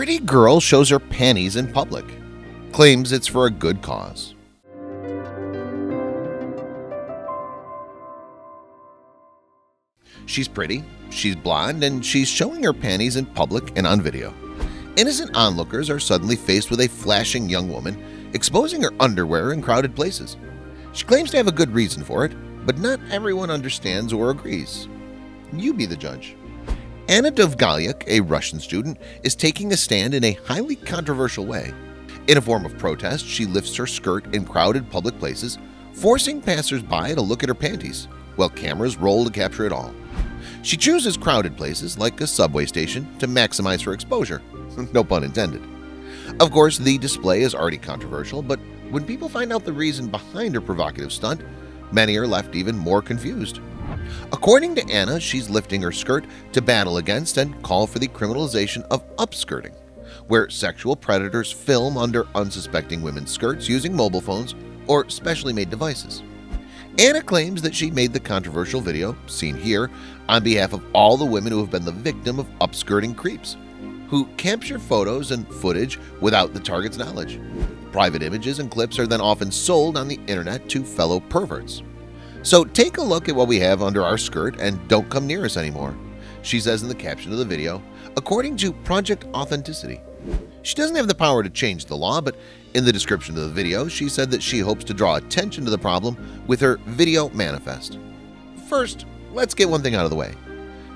Pretty girl shows her panties in public. Claims it's for a good cause. She's pretty, she's blonde, and she's showing her panties in public and on video. Innocent onlookers are suddenly faced with a flashing young woman exposing her underwear in crowded places. She claims to have a good reason for it, but not everyone understands or agrees. You be the judge. Anna Dovgalyuk, a Russian student, is taking a stand in a highly controversial way. In a form of protest, she lifts her skirt in crowded public places, forcing passers-by to look at her panties, while cameras roll to capture it all. She chooses crowded places like a subway station to maximize her exposure. No pun intended. Of course, the display is already controversial, but when people find out the reason behind her provocative stunt, many are left even more confused. According to Anna, she's lifting her skirt to battle against and call for the criminalization of upskirting, where sexual predators film under unsuspecting women's skirts using mobile phones or specially made devices. Anna claims that she made the controversial video, seen here, on behalf of all the women who have been the victim of upskirting creeps, who capture photos and footage without the target's knowledge. Private images and clips are then often sold on the internet to fellow perverts. So take a look at what we have under our skirt and don't come near us anymore, she says in the caption of the video, according to Project Authenticity. She doesn't have the power to change the law, but in the description of the video, she said that she hopes to draw attention to the problem with her video manifest. First, let's get one thing out of the way.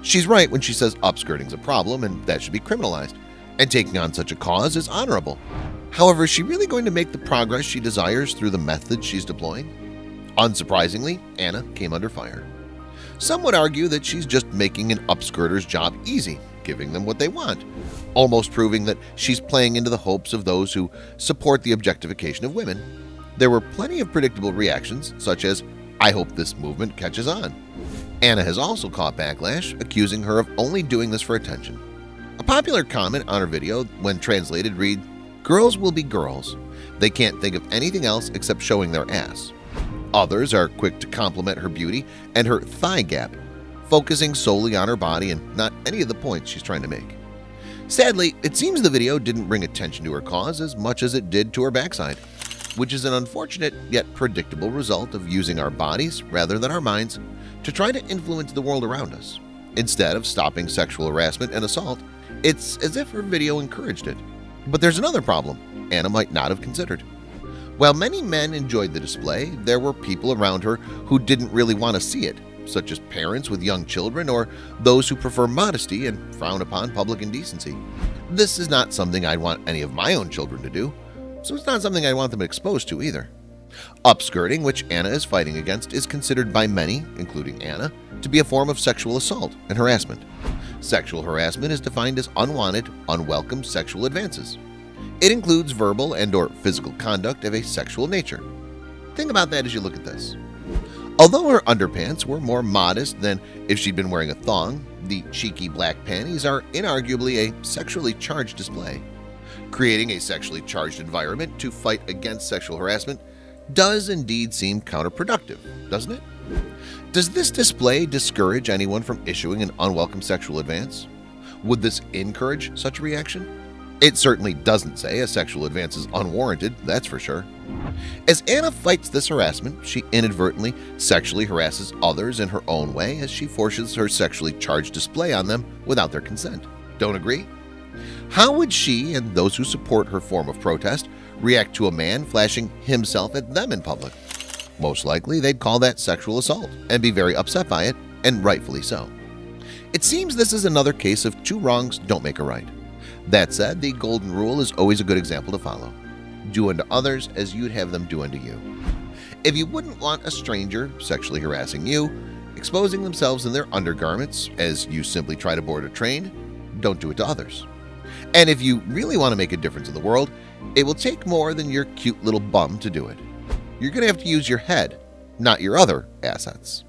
She's right when she says upskirting is a problem and that should be criminalized, and taking on such a cause is honorable. However, is she really going to make the progress she desires through the methods she's deploying? Unsurprisingly, Anna came under fire. Some would argue that she's just making an upskirter's job easy, giving them what they want, almost proving that she's playing into the hopes of those who support the objectification of women. There were plenty of predictable reactions, such as, "I hope this movement catches on." Anna has also caught backlash, accusing her of only doing this for attention. A popular comment on her video, when translated, read, "Girls will be girls. They can't think of anything else except showing their ass." Others are quick to compliment her beauty and her thigh gap, focusing solely on her body and not any of the points she's trying to make. Sadly, it seems the video didn't bring attention to her cause as much as it did to her backside, which is an unfortunate yet predictable result of using our bodies rather than our minds to try to influence the world around us. Instead of stopping sexual harassment and assault, it's as if her video encouraged it. But there's another problem Anna might not have considered. While many men enjoyed the display, there were people around her who didn't really want to see it, such as parents with young children or those who prefer modesty and frown upon public indecency. This is not something I'd want any of my own children to do, so it's not something I want them exposed to either. Upskirting, which Anna is fighting against, is considered by many, including Anna, to be a form of sexual assault and harassment. Sexual harassment is defined as unwanted, unwelcome sexual advances. It includes verbal and/or physical conduct of a sexual nature. Think about that as you look at this. Although her underpants were more modest than if she'd been wearing a thong, the cheeky black panties are inarguably a sexually charged display. Creating a sexually charged environment to fight against sexual harassment does indeed seem counterproductive, doesn't it? Does this display discourage anyone from issuing an unwelcome sexual advance? Would this encourage such a reaction? It certainly doesn't say a sexual advance is unwarranted, that's for sure. As Anna fights this harassment, she inadvertently sexually harasses others in her own way as she forces her sexually charged display on them without their consent. Don't agree? How would she and those who support her form of protest react to a man flashing himself at them in public? Most likely they'd call that sexual assault and be very upset by it, and rightfully so. It seems this is another case of two wrongs don't make a right. That said, the golden rule is always a good example to follow. Do unto others as you'd have them do unto you. If you wouldn't want a stranger sexually harassing you, exposing themselves in their undergarments as you simply try to board a train, don't do it to others. And if you really want to make a difference in the world, it will take more than your cute little bum to do it. You're going to have to use your head, not your other assets.